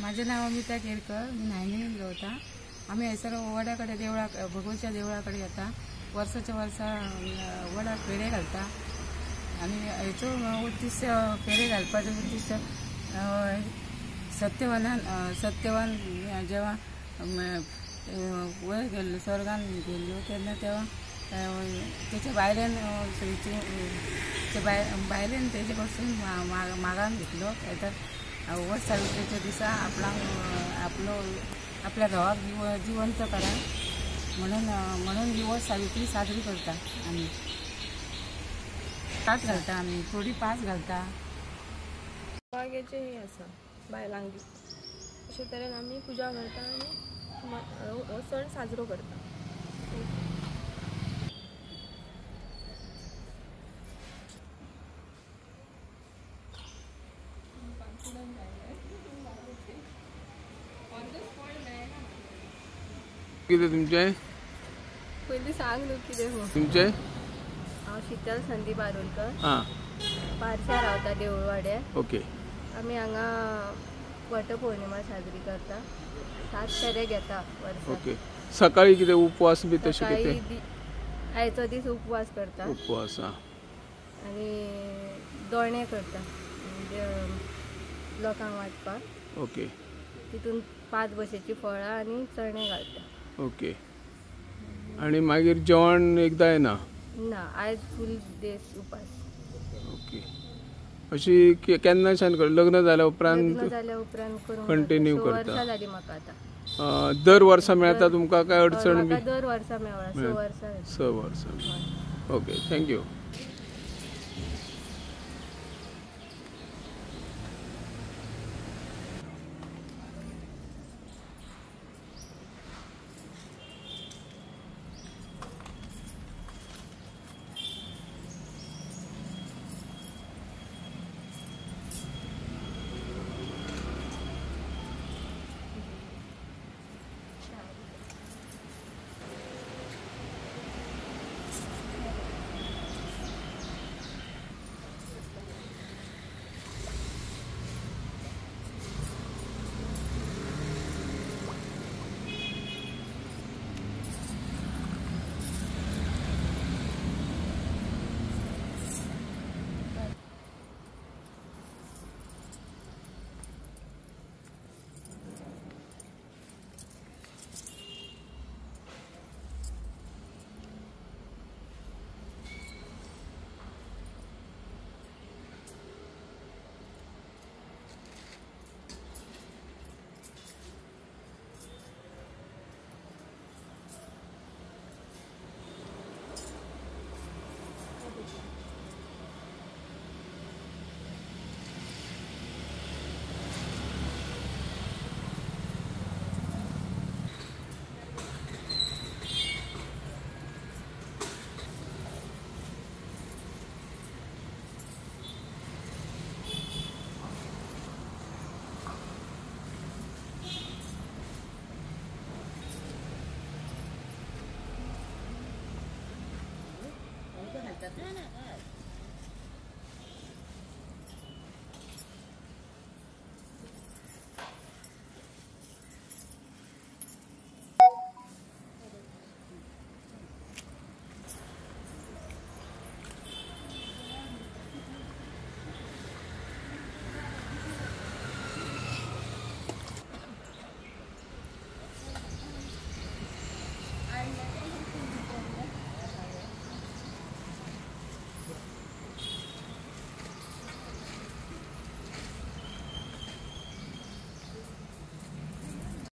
माझे नाव अमिता केरकर, मी न्हायणी रावता. आम्ही हैसर वड्याकडे देवळा भगवतीच्या देवळाकडे येता. वर्षाच्या वर्सा वडा फेरे घालता आणि हेचो उद्दिश्य फेरे घालपाचें उद्दिश्य सत्यवान जेव्हा वयर गेल्लो स्वर्गान गेल्लो तेन्ना तेव्हा त्याच्या भायल्यान भायल्यान तेजे पासून मागान घेतलो. वट सावित्रीच्या दिसा आपल्या घोवाक जिवंत करा म्हणून ही वट सावित्री साजरी करता. आमी पांच घालता, आमी थोडी 5 घालता. वाघेचे हे आसा बायलांक अशे तरेन आमी पुजा करता आनी हो सण साजरो करता. कितें तुमचें? पयलीं सांग न्हू कितें तुमचें? हांव शीतल संदीप आरोलकर. पारशा रावता देवळवाड्या. ओके. आमी हांगा वटपौर्णिमा साजरी करता. 7 फेरे घेता वर्साक. ओके. सकाळी कितें उपवास बी तशें कितें? आयचो दीस उपवास करता. उपवास आनी दोणे करता लोकांक वाटपाक. ओके. तितून 5 भशेची फळां आनी चणे घालता. ओके. आनी मागीर जेवण एकदां येना? ना, आयज फूल दीस उपास. ओके. अशी केन्नाच्यान लग्न जाल्या उपरांत करून कंटिन्यू करता? वर्सां जाली म्हाका आतां. दर वर्सा मेळटा तुमकां काय अडचण बी? दर वर्सा मेळ्ळा. 6 वर्सां. Okay, thank you.